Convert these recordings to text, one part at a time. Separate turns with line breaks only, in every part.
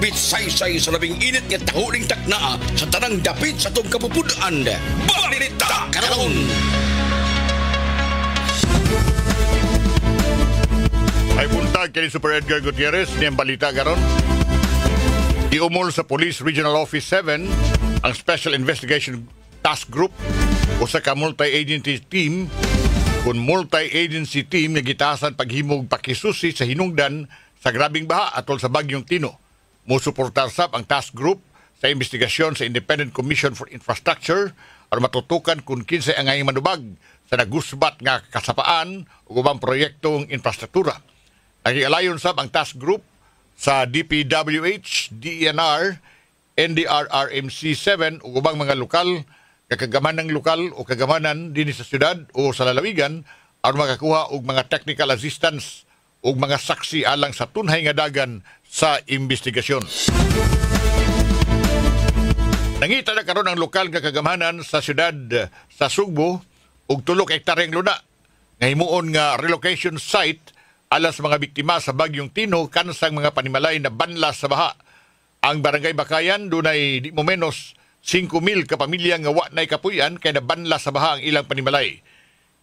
Nagbitsaysay sa labing init nga tahuning takna sa tanang dapit sa itong kapupunan. Balita karon!
Ay buntag kay Super Edgar Gutierrez niyang balita karon. Iumol sa Police Regional Office 7 ang Special Investigation Task Group o sa multi-agency team na gitasan paghimog pakisusi sa hinungdan sa grabing baha atol sa bagyong Tino. Musuportar sab ang task group sa investigasyon sa Independent Commission for Infrastructure aron matutukan kung kinsay ang ngayong manubag sa nagusbat nga kasapaan o ubang proyektong infrastruktura. Nagialayon sab ang task group sa DPWH, DENR, NDRRMC7 o ubang mga lokal, kagamanang lokal o kagamanan din sa syudad o sa lalawigan aron makakuha og mga technical assistance o mga saksi alang sa tunhay nga dagan sa investigasyon. Nangita na karon ang lokal nga kagamanan sa syudad sa Sugbo og 3 hektaryeng luna nga himuon nga relocation site alas mga biktima sa bagyong Tino kansang mga panimalay na banlas sa baha. Ang Barangay Bakayan dunay di mo menos 5,000 ka pamilya nga wa nay kapuy-an kay nabanlas sa baha ang ilang panimalay.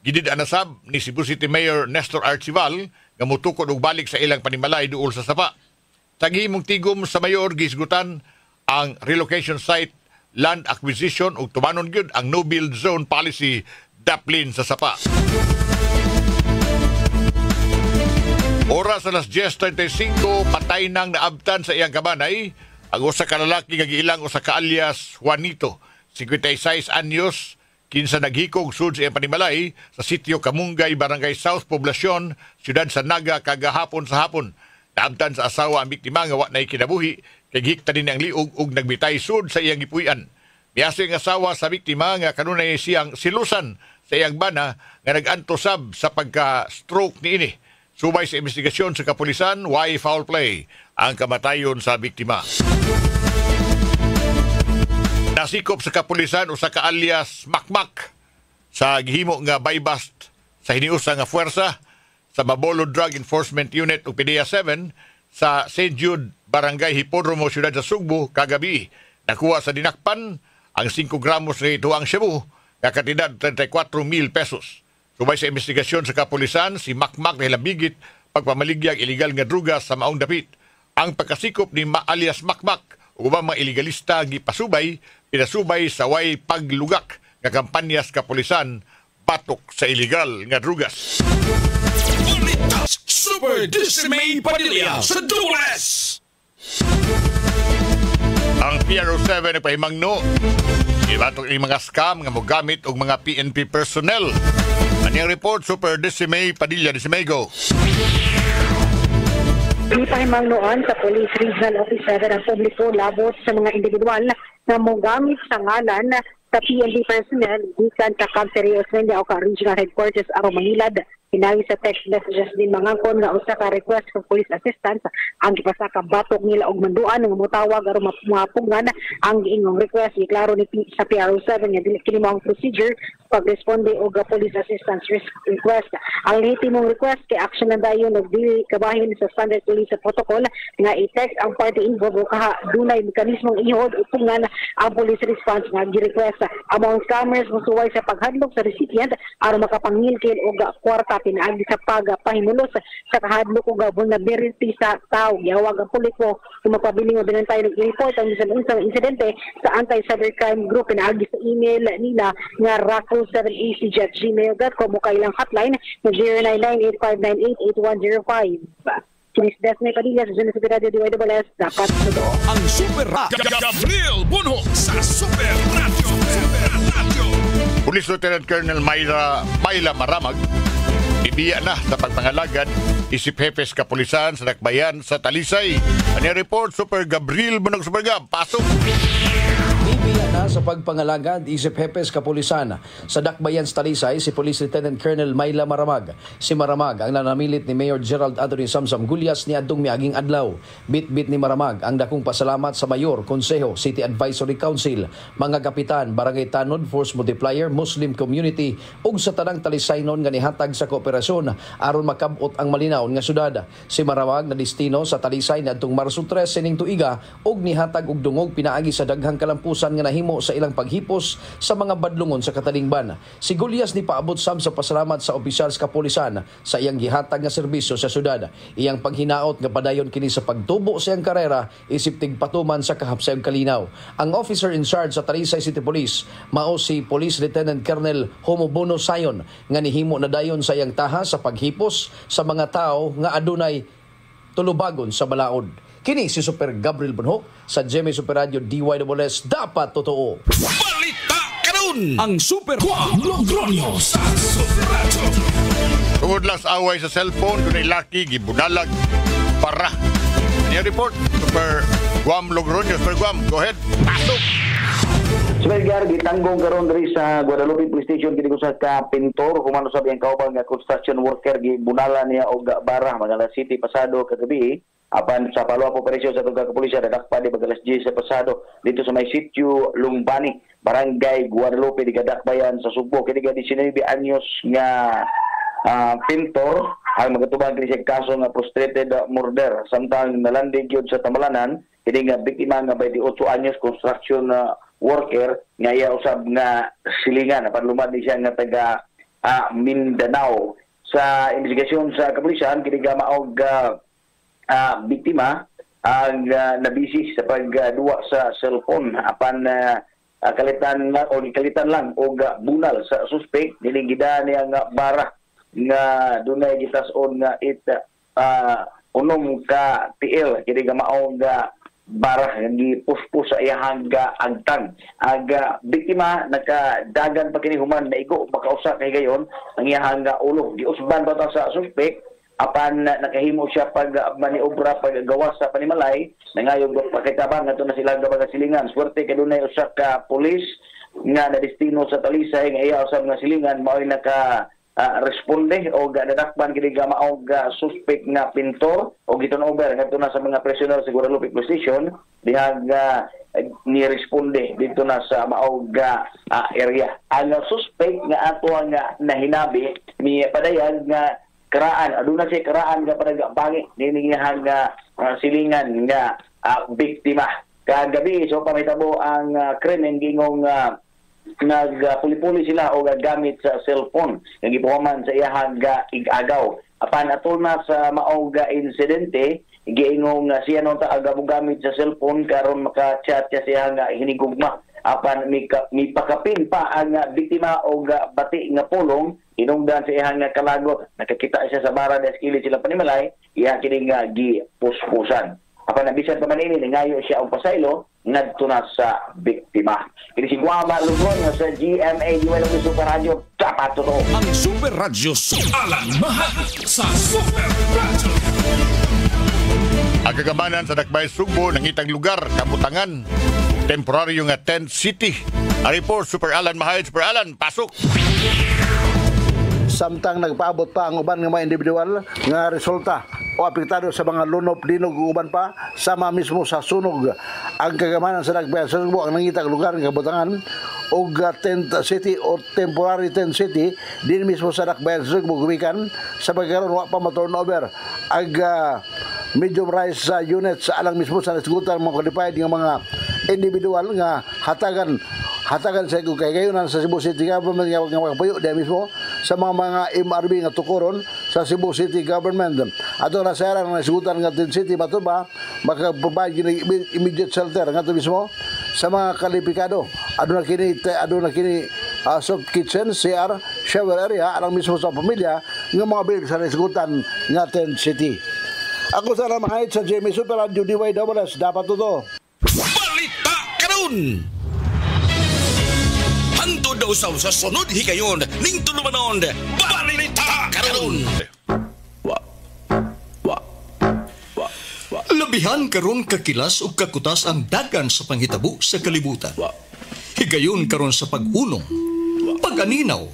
Gidid anasab ni Cebu City Mayor Nestor Archival nga mutukod og balik sa ilang panimalay duol sa sapa. Sa gihimong tigom sa mayor gisgutan ang relocation site land acquisition ug tumanon gyud ang no build zone policy daplin sa sapa. Oras alas 10:35, patay nang naabtan sa iyang kabanay ang usa ka lalaki nga giilang usa ka alias Juanito, 56 anyos, kinsa naghikog sud sa iyang panimalay sa sitio Kamungay, Barangay South Poblacion, siyudad sa Naga kagahapon sa hapon. Naabtan sa asawa ang biktima nga wa nay kinabuhi kay gihikta din ang liog ug nagbitay sud sa iyang gipuy-an. Miyasi ang asawa sa biktima nga kanunay siyang silusan sa iyang bana nga nag-antosab sa pagka-stroke niini. Subay sa investigasyon sa kapulisan, why foul play ang kamatayon sa biktima. Nasikop sa kapulisan usa ka alias Makmak sa gihimo nga buy-bust sa hiniusa nga puwersa sa Mabolo Drug Enforcement Unit o PDEA 7 sa St. Jude, Barangay Hipodromo, Siyudad sa Sugbo, kagabi. Nakuha sa dinakpan ang 5 gramos na ito ang shabu, kakatidad 34,000 pesos. Subay sa investigasyon sa kapulisan, si Makmak na hilabigit pagpamaligyang iligal nga drugas sa maong dapit. Ang pagkasikop ni alias Makmak o ubang mga iligalista pinasubay sa way paglugak nga kampanyas kapulisan batok sa iligal nga drugas.
Balitas Super Dismay Padilla sa Dulas!
Ang PRO7 ay pahimangno ibatok ng mga scam nga mogamit og mga PNP personnel. Anyang report, Super Dismay Padilla, Dismay, go.
Ipahimangnoan sa Police Regional Office 7 ang publiko labot sa mga individual na mogamit sa ngalan sa PNP personnel gikan sa Camp Serios o ka Regional Headquarters aron Manilad. Hinawi sa text messages din mangangkon nga usa ka request for police assistance ang gipasaka batok nila og manduan nga motawag aron mapungan ang giingong request. Iklaro ni sa PRO7 nga dili kini mao ang procedure pagresponde og police assistance request. Ang lehitimong request kay action na dayon og dili kabahin sa standard police protocol nga i-text ang party involved o kaha dunay mekanismong ihod upungan ang police response nga gi-request. Among scammers mosuway sa paghadlok sa recipient aron makapangilkin og kwarta pinaagi sa pagpahimulos sa kahadlok ug vulnerability sa tao. Gihawag ang puliko kung magpabiling o binantay ng report ang isang insidente sa anti-cybercrime group pinaagi sa email nila nga raco7ac@gmail.com o kailang hotline na 0998-598-8105. Kinis Desmay Padilla sa Genesis Radio DYWS, dapat sa
ang Super Gabriel Bunho sa Super Radio.
Police Lieutenant Colonel Myla Maramag ibiya na sa pagpangalagad isip hepes kapulisan sa Dakbayan sa Talisay. Ano report, Super Gabriel Bunong Super Gab, pasok.
Ibiya na na sa pagpangalagad isip hepes kapulisan sa Dakbayan sa Talisay si Police Lieutenant Colonel Myla Maramag. Si Maramag ang nanamilit ni Mayor Gerald Anthony Samsam Gulyas ni adtong miaging adlaw. Bit-bit ni Maramag ang dakong pasalamat sa Mayor, Konseho, City Advisory Council, mga kapitan, Barangay Tanod, Force Multiplier, Muslim Community ug sa tanang Talisaynon nga nihatag sa kooperasyon aron makabot ang malinaw nga syudad. Si Maramag na destino sa Talisay na adtong Marso 3 sining tuiga ug nihatag og dungog pinaagi sa daghang kalampusan nga nahimo sa ilang paghipos sa mga badlungon sa katalingban. Si Gulyas ni paabot sam sa pasalamat sa opisyal sa kapulisan sa iyang gihatag nga serbisyo sa syudad. Iyang paghinaot nga padayon kini sa pagtubo sa iyang karera isip tigpatuman sa kahapsayong kalinaw. Ang officer in charge sa Talisay City Police mao si Police Lieutenant Colonel Homobono Sayon nga nihimo na dayon sa iyang taha sa paghipos sa mga tao nga adunay tulubagon sa balaod. Kini si Super Gabriel Bunho sa GMA Super Radio DYWS Dapat Totoo.
Balita karon
Ang Super Juan Logroño sa Super Radio.
Tungod lang sa away sa cellphone, dunay laki, gibunalag, para. Niya report, Super Guam Logroño. Super Guam, go ahead, pasok!
Smelgar, gitanggong karon diri sa Guadalupe Police Station kini sa ka pintor humano sa biyang kaubang nga construction worker gibunala niya og bara mga City pasado kagabi. Apan sa follow-up operasyon sa tugang kapulisan nadakpa di bagalas 10 sa pasado dito sa may sitio Lumbani, Barangay Guadalupe di Dakbayan sa Sugbo. Kini ga 19 anyos nga pintor ang magatubang kini sa kaso nga frustrated murder samtang nalandig yun sa Tambalanan. Kini nga biktima nga 28 anyos construction worker nga iya usab nga silingan apan lumad siya nga taga Mindanao. Sa investigasyon sa kapulisan kini ga maog biktima ang nabisi sa pagduwa sa cellphone apan kalitan lang og bunal sa suspect niligida niya nga bara nga dunay gitas-on nga unom ka TL kini ga mao nga bara gipuspos sa iyang agtang aga biktima nakadagan pa kini human naigo makausa kay gayon ang iyang ulo giusban ba sa suspect apan nakahimo siya pag maniobra paggawas sa panimalay nangayog pagkitabang ato na sila gabag silingan swerte kay dunay usa ka pulis nga na destino sa Talisay nga iya usab nga silingan mao'y naka responde o dadakpan kini ga mao ga suspect nga pintor o gitunover ngadto na sa mga prisoner sa Guadalupe Police Station dihag ni responde dito na sa mao ga area. Ang suspect nga ato nga nahinabi ni padayag nga karaan aduna siya karaan nga panagbangi nini nga silingan nga biktima kagabi so pamitabo ang krimen gingong nagpuli-puli sila o gamit sa cellphone nga gipuhuman sa iyahang igagaw apan ato na sa mao ga insidente giingong siya nung gamit sa cellphone karon maka-chat siya nga hinigugma apan mipakapin pa ang biktima o bati nga pulong inungdan sa iyang kalagot nakakita siya sa bara des kilid sila panimalay iya kini nga gipuspusan apan nabisan pa man ini ngayo siya og pasaylo ngadto na sa biktima. Kini si Guama Logroño sa GMA DYWS Super Radio Dapat Totoo.
Ang Super Radio alang mahal sa Super Radio.
Ang kagamanan sa Dakbayan Sugbo nangitang lugar, kabutangan, temporaryo nga tent city. Ang report, Super Alan Mahal. Super Alan, pasok!
Samtang nagpaabot pa ang uban ng mga individual nga resulta o apektado sa mga lunop, dinog uban pa sama mismo sa sunog. Ang kagamanan sa Dakbayan Sugbo ang nangitang lugar ng kabutangan o tent city o temporary tent city din mismo sa Dakbayan Sugbo gumikan sa pagkaroon wa pa ma-turnover ang medium rise sa units alang mismo sa nasigutan mga qualified nga mga individual nga hatagan sa kay gayonan sa Cebu City Government nga magpayo di mismo sa mga MRB nga tukuron sa Cebu City Government. Ato na sa arang nasigutan nga tent city bato ba makaprovide immediate shelter nga mismo sa mga kalipikado. Aduna kini soft kitchen, CR, shower area alang mismo sa pamilya nga mga bill sa nasigutan nga tent city. Ako sa Ramahit sa GMA Super Radio DYWS Dapat Totoo.
Balita karon hanto daw sa sunod higayon ning tulumanon balita karon
Labihan karon kakilas ug kakutas ang dagan sa panghitabo sa kalibutan.
Higayon karon sa pag-unong, pag-aninaw,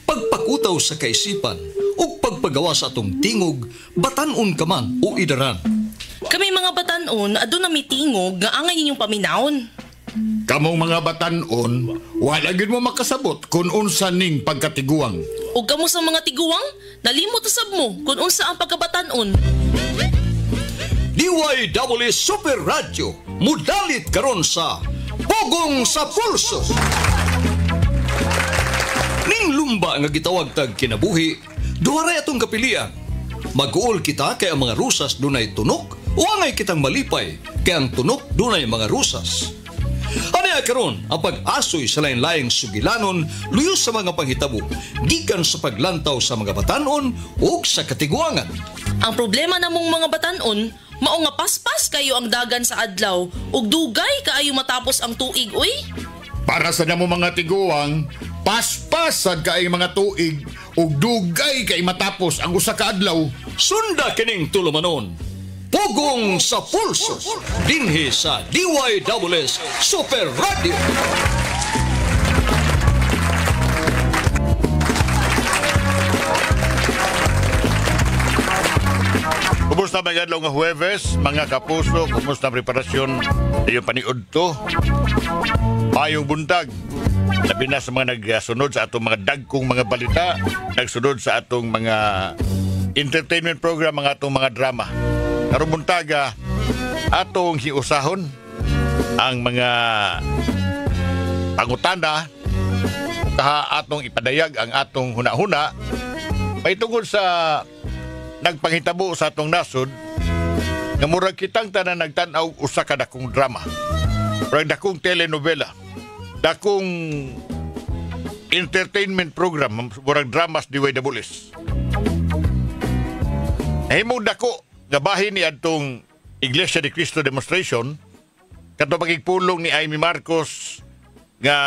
pagpakutaw sa kaisipan, ug pagpagawa sa atong tingog, batan-on ka man o idaran.
Kami mga batan-on, aduna mi tingog nga angay ninyong paminawon.
Kamong mga batan-on, wala gid mo makasabot kung unsa ning pagkatiguang.
Ug kamo sa mga tiguang, nalimot usab mo kung unsa ang pagkabatan-on.
DYWS Super Radio, mudalit karon sa Pugong sa Pulso. Ning lumba nga gitawag tag kinabuhi, duharay atong kapilian. Mag-uol kita kay ang mga rusas dunay tunok, o angay kitang malipay kay ang tunok dunay mga rusas. Ano karon ang pag-asoy sa lain-laing sugilanon luyo sa mga panghitabo, gikan sa paglantaw sa mga batanon o sa katiguangan.
Ang problema namong mga batan-on, mao nga paspas kayo ang dagan sa adlaw ug dugay kaayo matapos ang tuig uy.
Para sa namo mga tiguang, paspasad kay mga tuig ug dugay kay matapos ang usa ka adlaw.
Sunda kining tulumanon. Pugong sa Pulso, dinhi sa DYWS Super Radio.
Kumusta mga adlaw nga Huwebes, mga kapuso, kumusta ang preparasyon ayong paniud to? Mayong buntag. Labi na sa mga nagsunod sa atong mga dagkong mga balita, nagsunod sa atong mga entertainment program, mga atong mga drama. Karong buntaga, atong hiusahon ang mga pangutana, kaha atong ipadayag ang atong huna-huna, may tungkol sa nagpanghitabo sa atong nasod, nga murag kitang tanan nagtanaw usa ka dakong drama, murag dakong telenovela, dakong entertainment program, murag dramas DYWS. Nahimong dako nga bahin ni adtong Iglesia de Cristo demonstration kadto pagigpulong ni Amy Marcos nga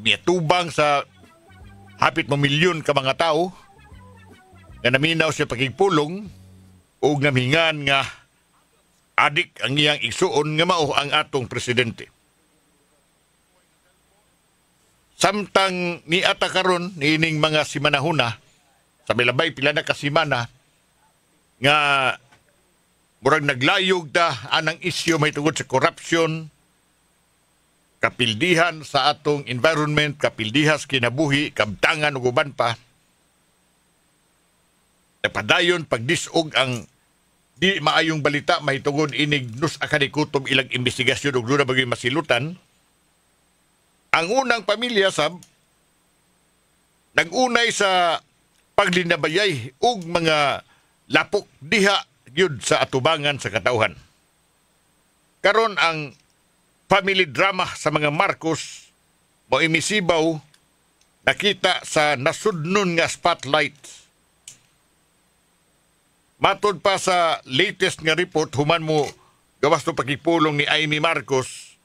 miatubang sa hapit mo milyon ka mga tao nga naminaw siya pagigpulong o ngamingan nga adik ang iyang igsuon nga mao ang atong presidente. Samtang ni ata karon niining mga simanahuna sa milabay pila na kasimana nga murag naglayog ta anang isyu may tungod sa corruption, kapildihan sa atong environment, kapildihas kinabuhi, kabtangan ug uban pa. Napadayon pagdisog ang di maayong balita mahitungod inig nus akadikutob ilang investigasyon ug duna bagay masilutan. Ang unang pamilya sab nagunay sa paglinabayay ug mga lapok diha gyud sa atubangan sa katawhan. Karon ang family drama sa mga Marcos mo imisibaw nakita sa nasudnon nga spotlight. Matod pa sa latest nga report human mo gawas to pagipulong ni Amy Marcos,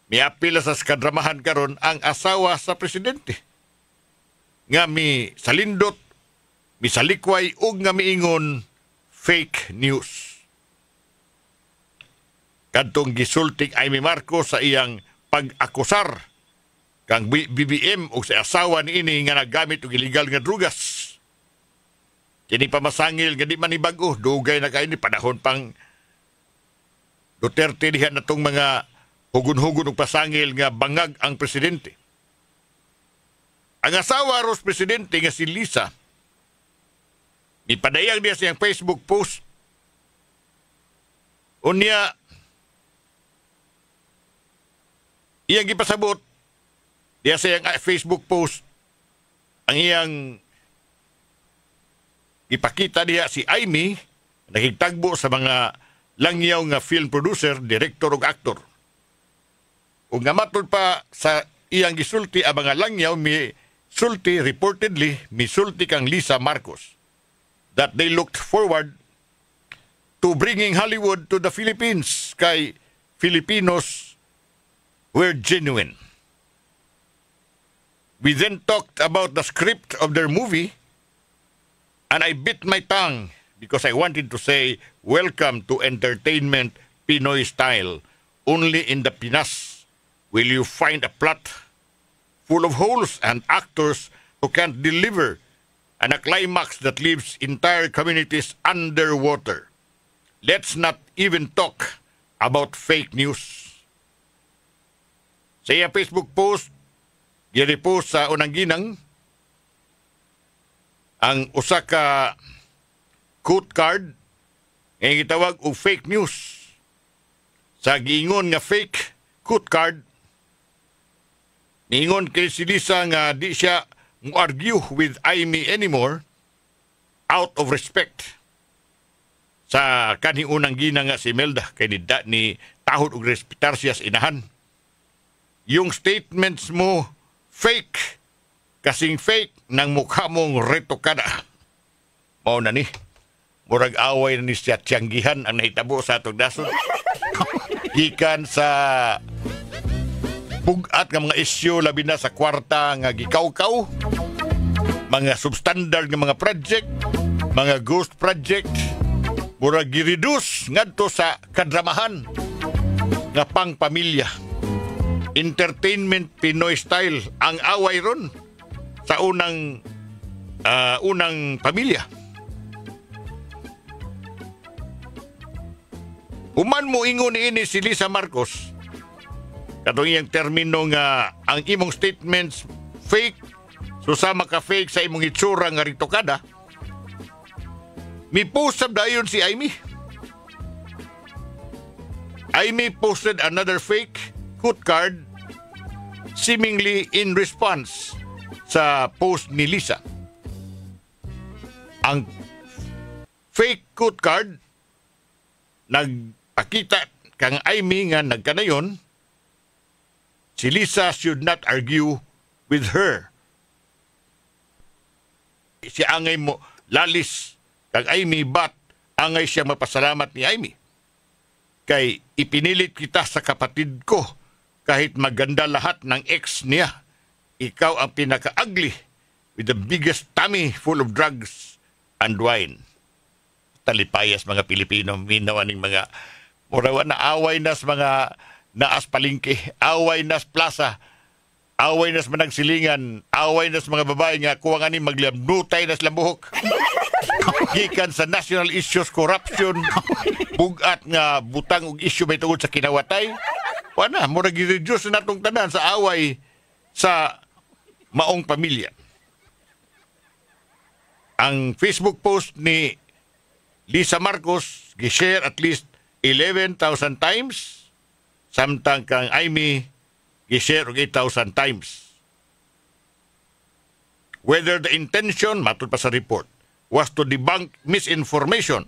miapila sa skadramahan karon ang asawa sa presidente nga mi salindot, mi salikway ug nga miingon fake news. Kadtong gisulting Amy Marcos sa iyang pag-akusar kang BBM o sa asawa ni ini nga naggamit og illegal nga drugas. Kini pamasangil nga di man ibago, dugay na kaini panahon pang Duterte diha natong mga hugon-hugon og pasangil nga bangag ang presidente. Ang asawa ros presidente nga si Lisa, ipadayag niya sa iyang Facebook post. Unya, iyang gipasabot diya sa iyang Facebook post ang iyang ipakita diya si Amy, nakigtagbo sa mga langyaw nga film producer, director ug aktor. Ug nga matod pa sa iyang gisulti ang mga langyaw reportedly misulti kang Lisa Marcos that they looked forward to bringing Hollywood to the Philippines kay Filipinos were genuine. We then talked about the script of their movie and I bit my tongue because I wanted to say welcome to entertainment Pinoy style only in the Pinas will you find a plot full of holes and actors who can't deliver and a climax that leaves entire communities underwater. Let's not even talk about fake news. Sa iya Facebook post, girepost sa unang ginang ang usa ka quote card nga gitawag og fake news. Sa giingon nga fake quote card, niingon kay si Lisa nga di siya mo-argue with Amy anymore out of respect sa kaning unang gina nga si Melda kay ni tahod og respetar siya sa inahan. Yung statements mo fake, kasing fake ng mukha mong retokada. Mao na ni, murag away na ni siya tiyanggihan ang nahitabo sa atong dason. Gikan sa bugat nga mga isyu labi na sa kwarta nga gikaw-kaw, mga substandard nga mga project, mga ghost project, murag gireduce ngadto sa kadramahan nga pang pamilya. Entertainment Pinoy style ang away ron sa unang pamilya. Human mo ingon ini si Lisa Marcos, katong iyang termino nga ang imong statements fake, susama ka fake sa imong itsura nga ritokada, mi-post dayon si Amy. Amy posted another fake quote card seemingly in response sa post ni Lisa. Ang fake quote card nagpakita kang Amy nga nagkanayon si Lisa should not argue with her. Si angay mo lalis kang Amy but angay siya mapasalamat ni Amy. Kay ipinilit kita sa kapatid ko kahit maganda lahat ng ex niya. Ikaw ang pinaka-ugly with the biggest tummy full of drugs and wine. Talipayas mga Pilipino, minawaning mga murawa na away nas mga naas palingki, away nas plaza, away nas managsilingan, away nas mga babae nga kuwang ani maglabnutay nas lambuhok. Gikan sa national issues, corruption, bugat nga butang og issue may tungod sa kinawatay. Wala, murag i-reduce na natong tanan sa away sa maong pamilya. Ang Facebook post ni Lisa Marcos gi-share at least 11,000 times, samtang kang Amy gi-share og 8,000 times. Whether the intention, matod pa sa report, was to debunk misinformation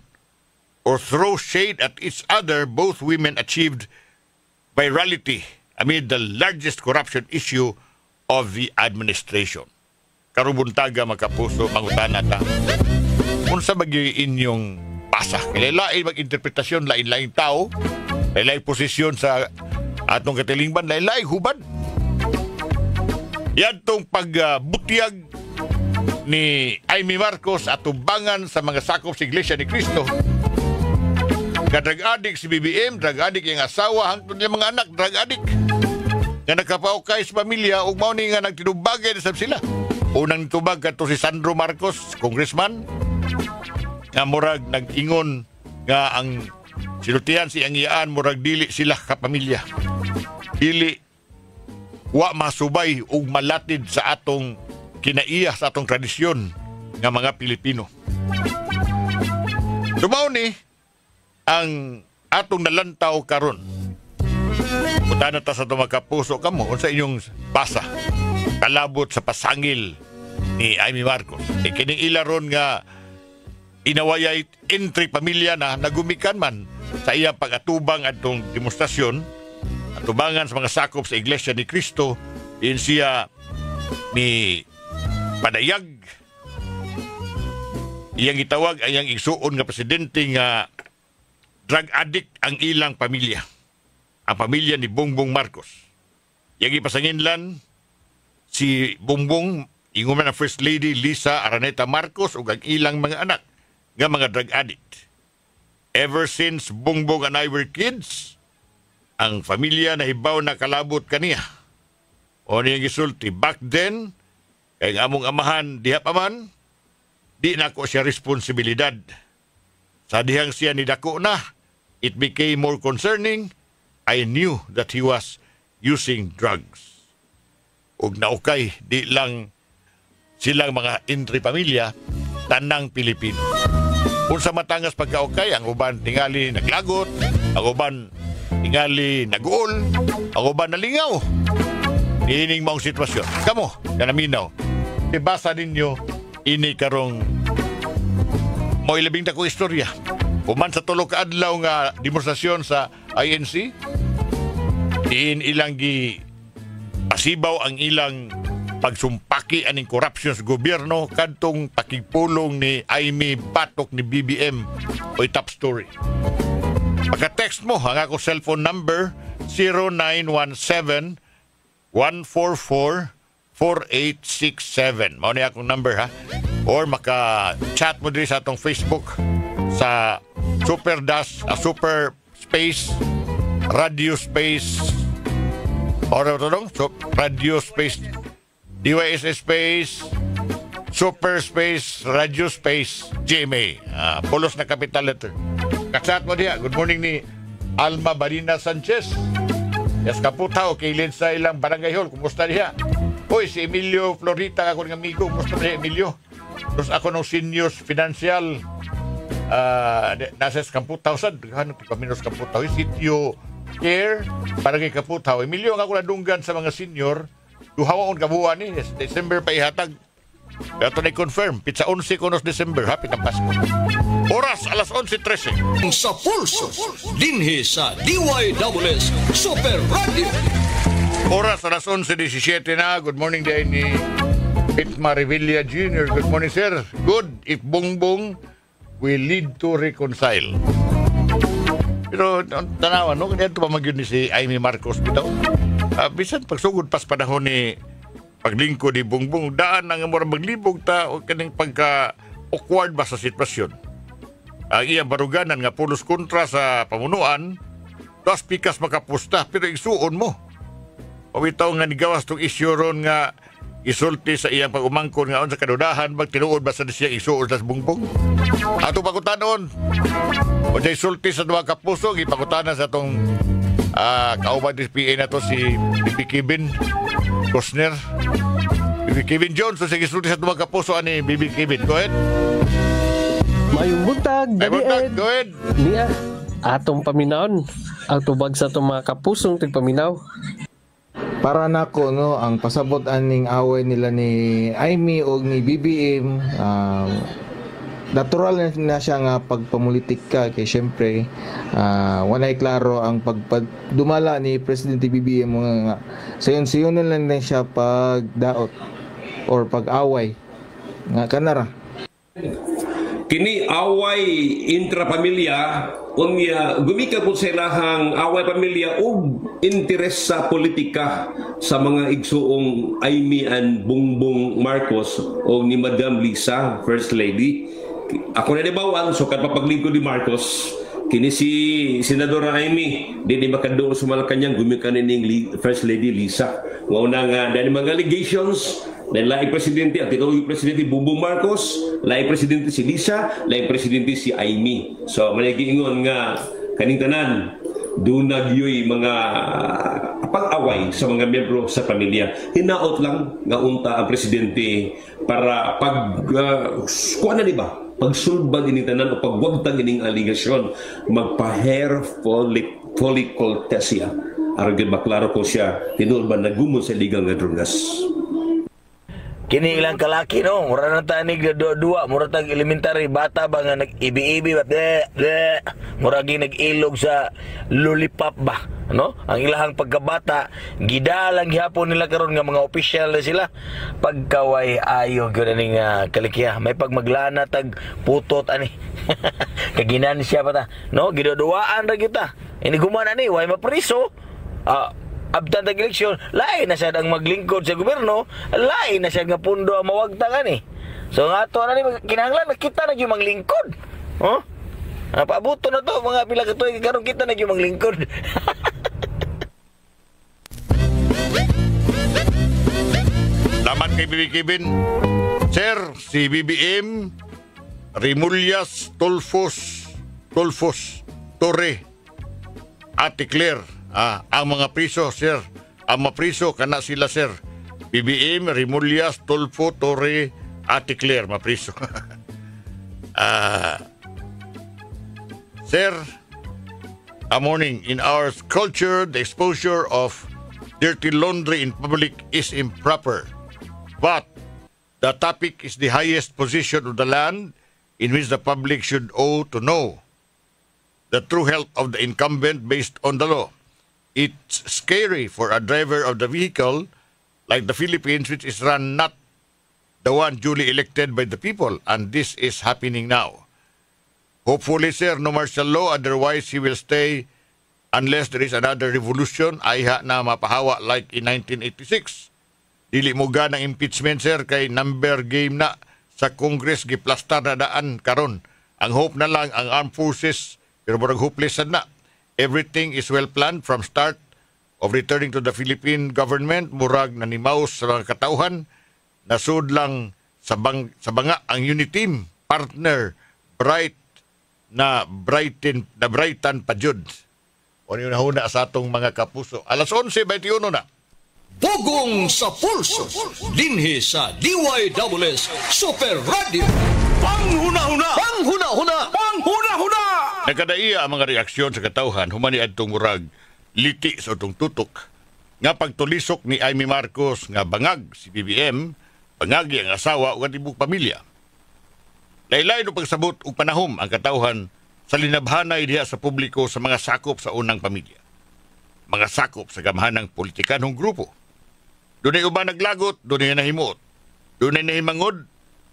or throw shade at each other, both women achieved virality amid the largest corruption issue of the administration. Karubuntaga makapuso, mangutana ta. Kung sa magiin yung pasa, lain mag-interpretasyon, lain-lain tao, lain-lain posisyon sa atong katilingban, lain-lain hubad. Yan tong pagbutiyag ni Amy Marcos at tubangan sa mga sakop sa Iglesia ni Cristo. Drug-addict si BBM, drug-addict yung asawa, hangtod yung mga anak, drug-addict. Nga nagkapaukay sa pamilya, ug mao ni nga nagtinubagay na sila. Unang nitubag kato si Sandro Marcos, congressman, nga murag nag-ingon nga ang sinutihan si ang iyaan, murag dili sila kapamilya. Dili, wa masubay ug malatid sa atong kinaiya sa atong tradisyon nga mga Pilipino. Tumaw ni ang atong nalantaw karon. Punta na ta sa itong makapuso kamo sa inyong basa. Kalabot sa pasangil ni Amy Marcos. Kining ilaron nga inawayay entry pamilya na nagumikan man sa iya pag-atubang atong demonstrasyon, atubangan sa mga sakop sa Iglesia ni Cristo, din siya ni padayag iyang itawag ay iyang igsuon nga presidente nga drug addict ang ilang pamilya, ang pamilya ni Bongbong Marcos. Iyang ipasanginlan si Bongbong, inguman ang First Lady Lisa Araneta Marcos ug ang ilang mga anak nga mga drug addict. Ever since Bongbong and I were kids, ang pamilya na hibaw na kalabot kaniya. O niyang gisulti, back then, kay among amahan diha pa man, di na ko siya responsibilidad. Sa dihang siya ni dako na, it became more concerning. I knew that he was using drugs. Ug naukay, di lang silang mga intripamilya, tanang Pilipino. Kung sa matangas pagkaukay, ang uban tingali naglagot, ang uban tingali naguol, ang uban nalingaw. Nihining maong sitwasyon. Kamo, kanaminaw. Ibasa ninyo, ini karong mo ilabing dako istorya. Kuman sa tulo ka adlaw nga demonstrasyon sa INC, diin ilang gi pasibaw ang ilang pagsumpaki aning corruption sa gobyerno kadtong pakigpulong ni Aimee batok ni BBM o top story. Pagka-text mo ang ako cellphone number 0917-144-4867. Mao ni akong number ha. Or maka-chat mo din sa atong Facebook sa Super Space Radio Space or Radio Space DYS Space Super Space Radio Space GMA. Pulos na capital letter. Ka-chat mo diya. Good morning ni Alma Barina Sanchez. Yes, kaputaw, kailin sa ilang barangay hall. Kumusta diya? Uy, si Emilio Florita, ako ng amigo. Kumusta diya, Emilio? Tapos ako ng seniors financial. Nasa Kamputaw, sad. Hanap ko kami ng Kamputaw. Sitio Care, barangay Kaputaw. Emilio, ang ako nadunggan sa mga senior. Duhawa kong kabuuan ni. December pa ihatag. Ito na-confirm. Pizza 11 kunos December. Happy na Pasko. Oras, alas 11:13.
Sa pulso, dinhi sa DYWS Super Radio.
Oras, alas 11:17 na. Good morning din ni Pitma Revilla Jr. Good morning, sir. Good if Bongbong will lead to reconcile. Pero tanawan, no? Kanya ito pa magyun ni si Aimee Marcos bitaw. Bisan pagsugod pas panahon ni paglingkod ni Bongbong, daan ang mura maglibog ta o kaning pagka-awkward ba sa sitwasyon. Ang iyang baruganan nga pulos kontra sa pamunuan, tas pikas makapusta, pero igsuon mo. Pawitaw nga nigawas tong isyu ron nga isulti sa iyang pag-umangkon nga on sa kadudahan, magtinuod ba sa siya isuon sa Bongbong? Ato pakutanon, o siya isulti sa duwa kapuso, ipakutanan sa itong kauban ng PA na to si Bibi Kevin Costner. Bibi Kevin Jones, so siya isulti sa duwa kapuso ani Bibi Kevin. Go ahead.
Mayong buntag,
go ahead.
Niya, atong paminaon, ang tubag sa itong mga kapusong tigpaminaw.
Para nako no, ang pasabot aning away nila ni Aimee o ni BBM, natural na siya nga pagpamulitik ka kay syempre walay klaro ang pagdumala ni Presidente BBM nga sayon-sayon lang din siya pagdaot or pag-away nga kanara.
Kini away intrapamilya unya gumika po sa ilahang away pamilya ug interes sa politika sa mga igsuong Aimee and Bongbong Marcos o ni Madam Lisa, First Lady. Ako na dibawan, so papaglingkod ni Marcos, kini si Senadora Aimee, di makadoo sa Malacanang, gumika ning First Lady Lisa. Ngauna nga, dahil mga allegations, dahil laing presidente, at ito yung presidente Bongbong Marcos, laing presidente si Lisa, laing presidente si Aimee. So, manigiingon nga, kaning tanan, doon nagyoy mga pag-away sa mga miyembro sa pamilya. Hinaot lang nga unta ang presidente para kuha na diba? Pagsulbag ining tanan o pagwagtang ining aligasyon, magpa-hair follicle test siya. Aragin maklaro ko siya, tinuod ba nagumon sa ligang nga drugas.
Kini ilang kalaki no, mura na tanig dua, mura tag elementary bata ba nga nag-ibi-ibi ba mura gi nag-ilog sa lollipop ba, no? Ang ilahang pagkabata gidalang gihapon nila karon nga mga opisyal na sila pagkaway ayo gyud ning kalikya, may pagmaglana tag putot ani. Kaginan siya pa ta, no? Gidoduaan ra kita. Ini gumana ni way mapriso. Abtan tag eleksyon, lain na siya ang maglingkod sa gobyerno, lain na siya nga pundo ang mawagtangan eh. So nga ito na ni, kinahanglan, kita na yung manglingkod. Pabuto na to, mga pila katuig, karong kita na yung manglingkod.
kay BB Kevin. Sir, si BBM Rimullas Tulfos Torre Ate Claire, ang mga priso, sir. Ang mapriso kana sila, sir. BBM Rimullas Tulfo Torre Ate Claire, mapriso. Sir, a morning. In our culture, the exposure of dirty laundry in public is improper. But the topic is the highest position of the land in which the public should owe to know the true health of the incumbent based on the law. It's scary for a driver of the vehicle like the Philippines, which is run not the one duly elected by the people, and this is happening now. Hopefully, sir, no martial law, otherwise he will stay unless there is another revolution, ayha na mapahawa like in 1986. Dili mo ga ng impeachment, sir, kay number game na sa Congress giplastar na daan karon. Ang hope na lang ang armed forces, pero murag hopeless na. Everything is well planned from start of returning to the Philippine government, murag nanimaos sa mga katauhan, nasud lang sa banga ang unit team, partner, brightan pa jud. O yun na sa atong mga kapuso. Alas 11:21 na.
Bugong sa pulso, dinhi sa DYWS Super Radio. Panghuna-huna! Panghuna-huna! Panghuna-huna!
Nagkadaiya ang mga reaksyon sa katauhan, humani adtong murag liti sa utong tutok. Nga pagtulisok ni Amy Marcos nga bangag si BBM, bangagi ang asawa ug tibok pamilya. Laylay no pagsabot ug panahom ang katauhan sa linabhanay diha sa publiko sa mga sakop sa unang pamilya. Mga sakop sa gamhanang politikanong grupo. Dunay uban naglagot, dunay nahimuot. Dunay nahimangod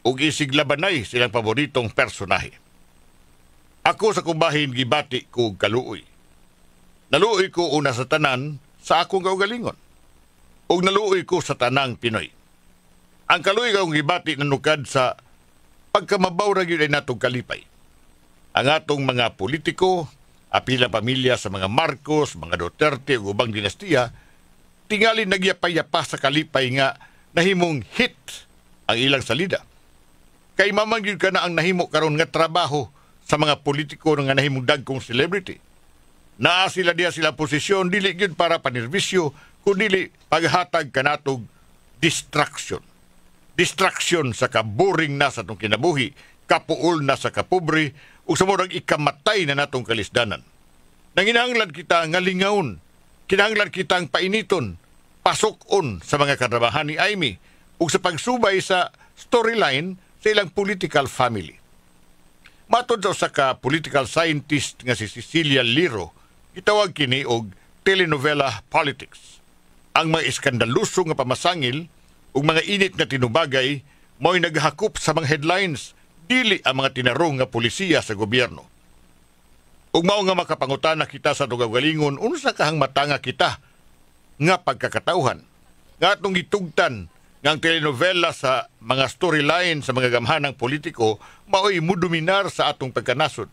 ug isiglabanay silang paboritong personahe. Ako sa kumbahin gibati ko kaluoy. Naluoy ko una sa tanan sa akong kaugalingon. Ug naluoy ko sa tanang Pinoy. Ang kaluoy akong gibati nanukad sa pagkamabaw ra gyud ay natong kalipay. Ang atong mga politiko, apila pamilya sa mga Marcos, mga Duterte ug ubang dinastiya, tingali nagyapay-yapa sa kalipay nga nahimong hit ang ilang salida. Kay mamangyud ka na ang nahimo karon nga trabaho sa mga politiko nga nahimong dagkong celebrity. Naa sila diya sila posisyon, dili gyud para panerbisyo, kundi paghatag kanatog distraction. Distraction sa kaboring na sa itong kinabuhi, kapuol na sa kapobre, o sa murang ikamatay na natong kalisdanan. Nanginahanglan kita nga lingawon, kinahanglan kitang painiton, pasokon sa mga katrabahan ni Amy, o sa pagsubay sa storyline sa ilang political family. Matod sa ka political scientist nga si Cecilia Liro, gitawag kini og telenovela politics. Ang mga iskandaluso nga pamasangil ug mga init nga tinubagay mo'y naghakop sa mga headlines, dili ang mga tinarong nga polisiya sa gobyerno. Ug mao nga makapangutana kita sa tugalingon, unsa kahang matanga kita nga pagkakatauhan nga atong gitugtan nga ang telenovela sa mga storyline sa mga gamhanang politiko mao'y mudominar sa atong pagkanasod.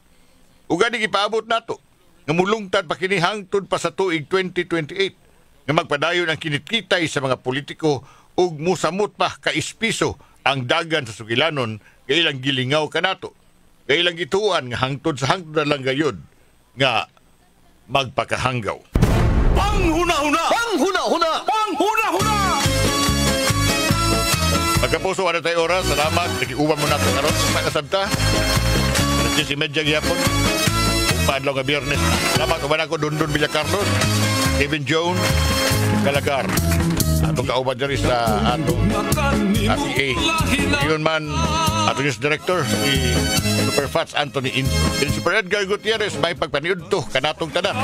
Ug gani gipaabot nato nga mulungtad pa kini hangtod pa sa tuig 2028 nga magpadayon ang kinitkitay sa mga politiko ug musamot pa ka ispiso ang dagan sa sugilanon kay ilang gilingaw kanato. Kay ilang gituan nga hangtod sa hangtod lang gayud nga magpakahanggaw.
Panghuna-huna! Panghuna-huna! Panghuna-huna!
Pagkapuso, ano tayo oras? Salamat. Nakiuwan mo na ito karon. Pagkasabta. Si Medya Gyapon. Paadlaw nga Biyernes. Salamat. Uban ako Dundun Villacarlos. Kevin Jones. Galagar. Atong kauban dyan sa atong ACA. Yun man, atong news director, si Superfats Anthony Inso. Din Super Edgar Gutierrez, may pagpaniud to kanatong tanan.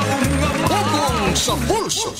Bugong sa pulso.